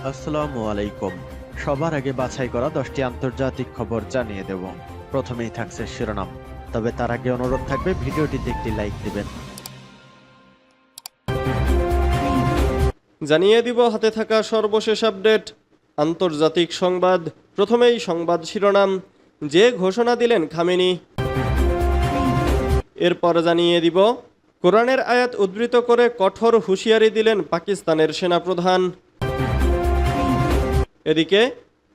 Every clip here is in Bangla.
আসসালামু আলাইকুম। সবার আগে বাছাই করা 10টি আন্তর্জাতিক খবর জানিয়ে দেব। প্রথমেই থাকছে শিরোনাম, তবে তার আগে অনুরোধ থাকবে ভিডিওটিতে একটি লাইক দিবেন। জানিয়ে দিব হাতে থাকা সর্বশেষ আপডেট আন্তর্জাতিক সংবাদ। প্রথমেই সংবাদ শিরোনাম, যে ঘোষণা দিলেন খামেনি। এরপর জানিয়ে দিব কোরআনের আয়াত উদ্ধৃত করে কঠোর হুঁশিয়ারি দিলেন পাকিস্তানের সেনাপ্রধান। এদিকে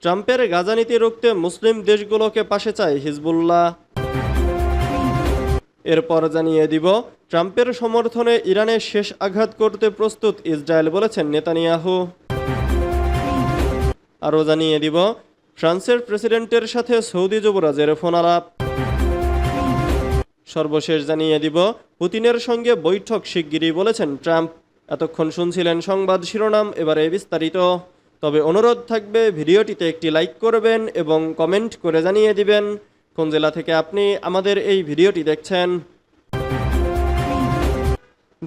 ট্রাম্পের গাজা নীতি রুখতে মুসলিম দেশগুলোকে পাশে চায় হিজবুল্লাহ। এরপর জানিয়ে দিব ট্রাম্পের সমর্থনে ইরানে শেষ আঘাত করতে প্রস্তুত ইসরায়েল, বলেছেন নেতানিয়াহু। আরও জানিয়ে দিব ফ্রান্সের প্রেসিডেন্টের সাথে সৌদি যুবরাজের ফোন আলাপ। সর্বশেষ জানিয়ে দিব পুতিনের সঙ্গে বৈঠক শিগগিরই, বলেছেন ট্রাম্প। এতক্ষণ শুনছিলেন সংবাদ শিরোনাম, এবারে বিস্তারিত। তবে অনুরোধ থাকবে ভিডিওটিতে একটি লাইক করবেন এবং কমেন্ট করে জানিয়ে দিবেন কোন জেলা থেকে আপনি আমাদের এই ভিডিওটি দেখছেন।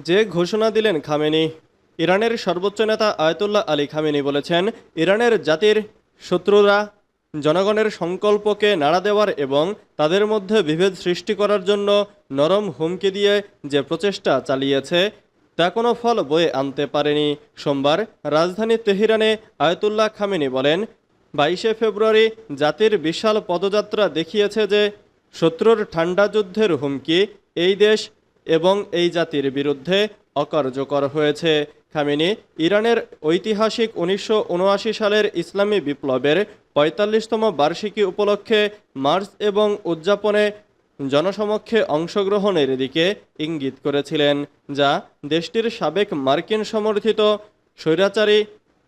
যে ঘোষণা দিলেন খামেনি। ইরানের সর্বোচ্চ নেতা আয়াতুল্লাহ আলী খামেনি বলেছেন, ইরানের জাতির শত্রুরা জনগণের সংকল্পকে নাড়া দেওয়ার এবং তাদের মধ্যে বিভেদ সৃষ্টি করার জন্য নরম হুমকি দিয়ে যে প্রচেষ্টা চালিয়েছে তা কোনো ফল বয়ে আনতে পারেনি। সোমবার রাজধানী তেহরানে আয়াতুল্লাহ খামেনি বলেন, 22শে ফেব্রুয়ারি জাতির বিশাল পদযাত্রা দেখিয়েছে যে শত্রুর ঠান্ডা যুদ্ধের হুমকি এই দেশ এবং এই জাতির বিরুদ্ধে অকার্যকর হয়েছে। খামেনি ইরানের ঐতিহাসিক 1979 সালের ইসলামী বিপ্লবের 45তম বার্ষিকী উপলক্ষে মার্চ এবং উদযাপনে জনসমক্ষে অংশগ্রহণের দিকে ইঙ্গিত করেছিলেন, যা দেশটির সাবেক মার্কিন সমর্থিত স্বৈরাচারী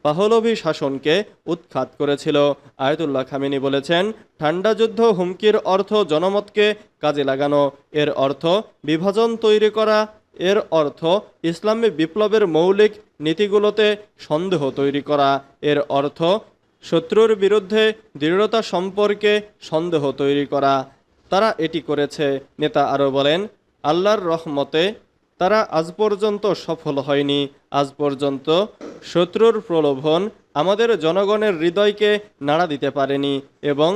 পাহলভি শাসনকে উৎখাত করেছিল। আয়াতুল্লাহ খামেনি বলেছেন, ঠান্ডা যুদ্ধ হুমকির অর্থ জনমতকে কাজে লাগানো, এর অর্থ বিভাজন তৈরি করা, এর অর্থ ইসলামী বিপ্লবের মৌলিক নীতিগুলোতে সন্দেহ তৈরি করা, এর অর্থ শত্রুর বিরুদ্ধে দৃঢ়তা সম্পর্কে সন্দেহ তৈরি করা। তারা এটি করেছে। নেতা আরও বলেন, আল্লাহর রহমতে তারা আজ পর্যন্ত সফল হয়নি। আজ পর্যন্ত শত্রুর প্রলোভন আমাদের জনগণের হৃদয়কে নাড়া দিতে পারেনি এবং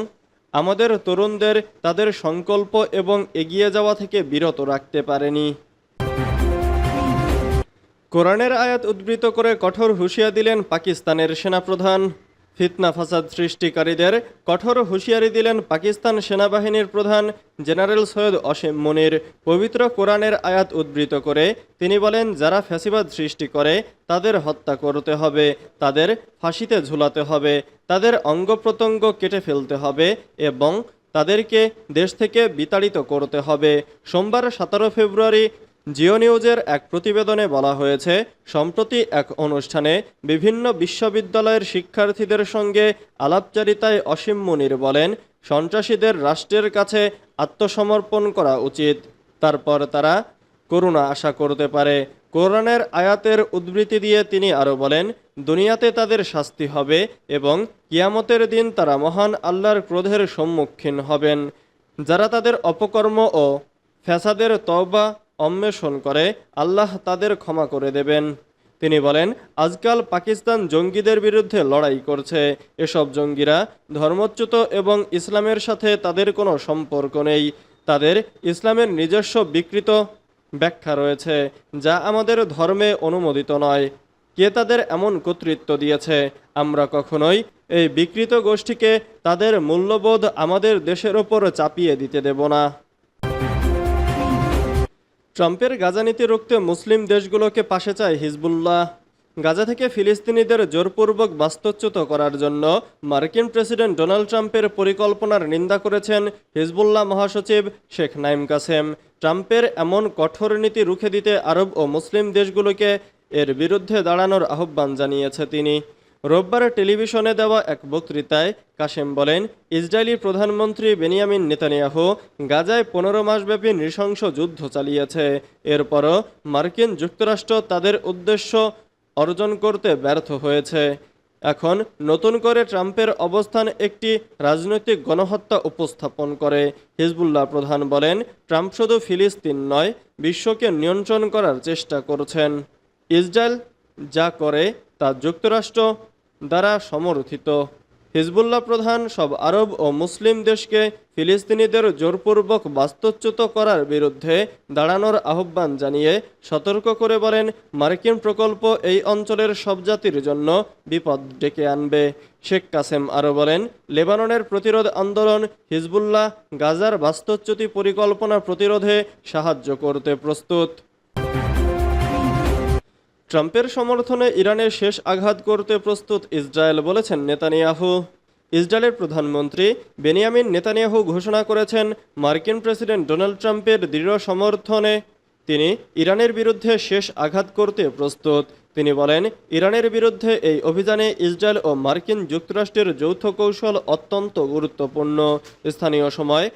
আমাদের তরুণদের তাদের সংকল্প এবং এগিয়ে যাওয়া থেকে বিরত রাখতে পারেনি। কোরআনের আয়াত উদ্ধৃত করে কঠোর হুঁশিয়ারি দিলেন পাকিস্তানের সেনাপ্রধান। ফিতনা ফাসাদ সৃষ্টিকারীদের কঠোর হুঁশিয়ারি দিলেন পাকিস্তান সেনাবাহিনীর প্রধান জেনারেল সৈয়দ অসীম মুনির। পবিত্র কোরআনের আয়াত উদ্ধৃত করে তিনি বলেন, যারা ফ্যাসিবাদ সৃষ্টি করে তাদের হত্যা করতে হবে, তাদের ফাঁসিতে ঝুলাতে হবে, তাদের অঙ্গ প্রত্যঙ্গ কেটে ফেলতে হবে এবং তাদেরকে দেশ থেকে বিতাড়িত করতে হবে। সোমবার 17 ফেব্রুয়ারি জিও নিউজের এক প্রতিবেদনে বলা হয়েছে, সম্প্রতি এক অনুষ্ঠানে বিভিন্ন বিশ্ববিদ্যালয়ের শিক্ষার্থীদের সঙ্গে আলাপচারিতায় অসীম মুনির বলেন, সন্ত্রাসীদের রাষ্ট্রের কাছে আত্মসমর্পণ করা উচিত, তারপর তারা করুণা আশা করতে পারে। কোরআনের আয়াতের উদ্ধৃতি দিয়ে তিনি আরও বলেন, দুনিয়াতে তাদের শাস্তি হবে এবং কিয়ামতের দিন তারা মহান আল্লাহর ক্রোধের সম্মুখীন হবেন। যারা তাদের অপকর্ম ও ফ্যাসাদের তওবা অন্বেষণ করে আল্লাহ তাদের ক্ষমা করে দেবেন। তিনি বলেন, আজকাল পাকিস্তান জঙ্গিদের বিরুদ্ধে লড়াই করছে। এসব জঙ্গিরা ধর্মচ্যুত এবং ইসলামের সাথে তাদের কোনো সম্পর্ক নেই। তাদের ইসলামের নিজস্ব বিকৃত ব্যাখ্যা রয়েছে, যা আমাদের ধর্মে অনুমোদিত নয়। কে তাদের এমন কর্তৃত্ব দিয়েছে? আমরা কখনোই এই বিকৃত গোষ্ঠীকে তাদের মূল্যবোধ আমাদের দেশের ওপর চাপিয়ে দিতে দেব না। ট্রাম্পের গাজা নীতি রুখতে মুসলিম দেশগুলোকে পাশে চায় হিজবুল্লাহ। গাজা থেকে ফিলিস্তিনিদের জোরপূর্বক বাস্তুচ্যুত করার জন্য মার্কিন প্রেসিডেন্ট ডোনাল্ড ট্রাম্পের পরিকল্পনার নিন্দা করেছেন হিজবুল্লাহ মহাসচিব শেখ নাইম কাসেম। ট্রাম্পের এমন কঠোর নীতি রুখে দিতে আরব ও মুসলিম দেশগুলোকে এর বিরুদ্ধে দাঁড়ানোর আহ্বান জানিয়েছে তিনি। রোববার টেলিভিশনে দেওয়া এক বক্তৃতায় কাসেম বলেন, ইসরায়েলি প্রধানমন্ত্রী বেনিয়ামিন নেতানিয়াহু গাজায় 15 মাসব্যাপী নৃশংস যুদ্ধ চালিয়েছে। এরপরও মার্কিন যুক্তরাষ্ট্র তাদের উদ্দেশ্য অর্জন করতে ব্যর্থ হয়েছে। এখন নতুন করে ট্রাম্পের অবস্থান একটি রাজনৈতিক গণহত্যা উপস্থাপন করে। হিজবুল্লাহ প্রধান বলেন, ট্রাম্প শুধু ফিলিস্তিন নয়, বিশ্বকে নিয়ন্ত্রণ করার চেষ্টা করছেন। ইসরায়েল যা করে তা যুক্তরাষ্ট্র দ্বারা সমর্থিত। হিজবুল্লাহ প্রধান সব আরব ও মুসলিম দেশকে ফিলিস্তিনিদের জোরপূর্বক বাস্তুচ্যুত করার বিরুদ্ধে দাঁড়ানোর আহ্বান জানিয়ে সতর্ক করে বলেন, মার্কিন প্রকল্প এই অঞ্চলের সব জাতির জন্য বিপদ ডেকে আনবে। শেখ কাসেম আরও বলেন, লেবাননের প্রতিরোধ আন্দোলন হিজবুল্লাহ গাজার বাস্তুচ্যুতি পরিকল্পনা প্রতিরোধে সাহায্য করতে প্রস্তুত। ট্রাম্পের সমর্থনে ইরানের শেষ আঘাত করতে প্রস্তুত ইসরায়েল, বলেছেন নেতানিয়াহু। ইসরায়েলের প্রধানমন্ত্রী বেনিয়ামিন নেতানিয়াহু ঘোষণা করেছেন, মার্কিন প্রেসিডেন্ট ডোনাল্ড ট্রাম্পের দৃঢ় সমর্থনে তিনি ইরানের বিরুদ্ধে শেষ আঘাত করতে প্রস্তুত। তিনি বলেন, ইরানের বিরুদ্ধে এই অভিযানে ইসরায়েল ও মার্কিন যুক্তরাষ্ট্রের যৌথ কৌশল অত্যন্ত গুরুত্বপূর্ণ। স্থানীয় সময়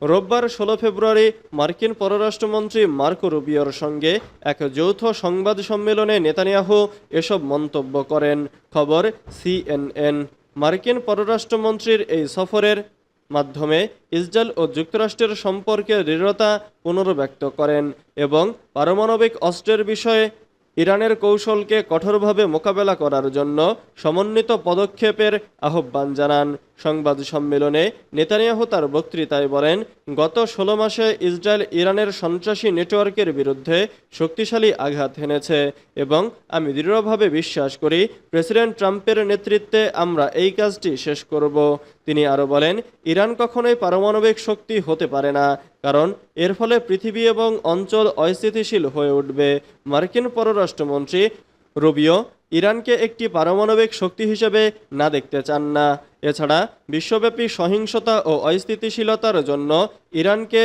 রোববার 16 ফেব্রুয়ারি মার্কিন পররাষ্ট্রমন্ত্রী মার্কো রুবিওর সঙ্গে এক যৌথ সংবাদ সম্মেলনে নেতানিয়াহু এসব মন্তব্য করেন। খবর CNN। মার্কিন পররাষ্ট্রমন্ত্রীর এই সফরের মাধ্যমে ইসরায়েল ও যুক্তরাষ্ট্রের সম্পর্কের দৃঢ়তা পুনর্ব্যক্ত করেন এবং পারমাণবিক অস্ত্রের বিষয়ে ইরানের কৌশলকে কঠোরভাবে মোকাবেলা করার জন্য সমন্বিত পদক্ষেপের আহ্বান জানান। সংবাদ সম্মেলনে নেতানিয়াহু তার বক্তৃতায় বলেন, গত 16 মাসে ইসরায়েল ইরানের সন্ত্রাসী নেটওয়ার্কের বিরুদ্ধে শক্তিশালী আঘাত হেনেছে এবং আমি দৃঢ়ভাবে বিশ্বাস করি প্রেসিডেন্ট ট্রাম্পের নেতৃত্বে আমরা এই কাজটি শেষ করব। তিনি আরও বলেন, ইরান কখনোই পারমাণবিক শক্তি হতে পারে না, কারণ এর ফলে পৃথিবী এবং অঞ্চল অস্থিতিশীল হয়ে উঠবে। মার্কিন পররাষ্ট্রমন্ত্রী রুবিও ইরানকে একটি পারমাণবিক শক্তি হিসেবে না দেখতে চান না। এছাড়া বিশ্বব্যাপী সহিংসতা ও অস্থিতিশীলতার জন্য ইরানকে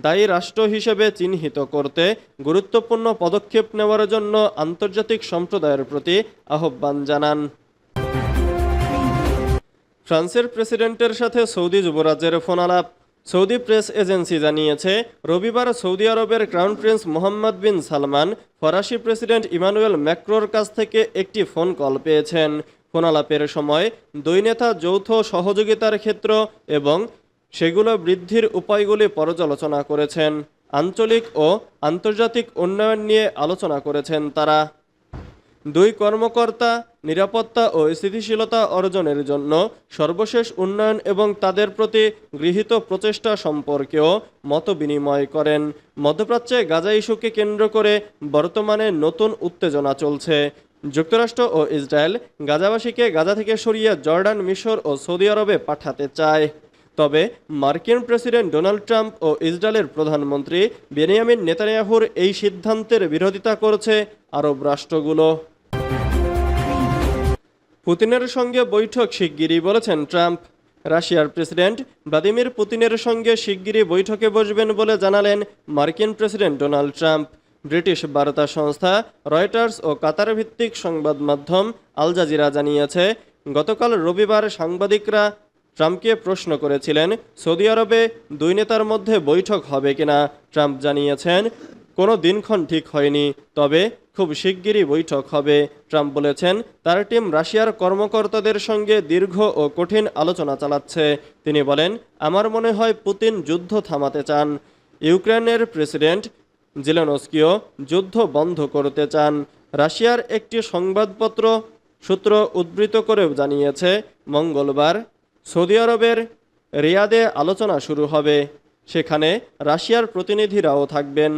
দায়ী রাষ্ট্র হিসেবে চিহ্নিত করতে গুরুত্বপূর্ণ পদক্ষেপ নেওয়ার জন্য আন্তর্জাতিক সম্প্রদায়ের প্রতি আহ্বান জানান। ফ্রান্সের প্রেসিডেন্টের সাথে সৌদি যুবরাজের ফোন আলাপ। সৌদি প্রেস এজেন্সি জানিয়েছে, রবিবার সৌদি আরবের ক্রাউন প্রিন্স মোহাম্মদ বিন সালমান ফরাসি প্রেসিডেন্ট ইমানুয়েল ম্যাক্রোর কাছ থেকে একটি ফোন কল পেয়েছেন। ফোন আলাপের সময় দুই নেতা যৌথ সহযোগিতার ক্ষেত্র এবং সেগুলো বৃদ্ধির উপায়গুলি পর্যালোচনা করেছেন। আঞ্চলিক ও আন্তর্জাতিক উন্নয়ন নিয়ে আলোচনা করেছেন তারা। দুই কর্মকর্তা নিরাপত্তা ও স্থিতিশীলতা অর্জনের জন্য সর্বশেষ উন্নয়ন এবং তাদের প্রতি গৃহীত প্রচেষ্টা সম্পর্কেও মতবিনিময় করেন। মধ্যপ্রাচ্যে গাজা ইস্যুকে কেন্দ্র করে বর্তমানে নতুন উত্তেজনা চলছে। যুক্তরাষ্ট্র ও ইসরায়েল গাজাবাসীকে গাজা থেকে সরিয়ে জর্ডান, মিশর ও সৌদি আরবে পাঠাতে চায়। তবে মার্কিন প্রেসিডেন্ট ডোনাল্ড ট্রাম্প ও ইসরায়েলের প্রধানমন্ত্রী বেনিয়ামিন নেতানিয়াহুর এই সিদ্ধান্তের বিরোধিতা করছে আরব রাষ্ট্রগুলো। পুতিনের সঙ্গে বৈঠক শিগগিরই, বলেছেন ট্রাম্প। রাশিয়ার প্রেসিডেন্ট ভ্লাদিমির পুতিনের সঙ্গে শিগগিরই বৈঠকে বসবেন বলে জানালেন মার্কিন প্রেসিডেন্ট ডোনাল্ড ট্রাম্প। ব্রিটিশ বার্তা সংস্থা রয়টার্স ও কাতার ভিত্তিক সংবাদ মাধ্যম আল জাজিরা জানিয়েছে, গতকাল রবিবার সাংবাদিকরা ট্রাম্পকে প্রশ্ন করেছিলেন সৌদি আরবে দুই নেতার মধ্যে বৈঠক হবে কিনা। ট্রাম্প জানিয়েছেন, কোনো দিনক্ষণ ঠিক হয়নি, তবে খুব শিগগিরই বৈঠক হবে। ট্রাম্প বলেছেন, তার টিম রাশিয়ার কর্মকর্তাদের সঙ্গে দীর্ঘ ও কঠিন আলোচনা চালাচ্ছে। তিনি বলেন, আমার মনে হয় পুতিন যুদ্ধ থামাতে চান। ইউক্রেনের প্রেসিডেন্ট জেলেনস্কিও যুদ্ধ বন্ধ করতে চান। রাশিয়ার একটি সংবাদপত্র সূত্র উদ্ধৃত করেও জানিয়েছে, মঙ্গলবার সৌদি আরবের রিয়াদে আলোচনা শুরু হবে। সেখানে রাশিয়ার প্রতিনিধিরাও থাকবেন।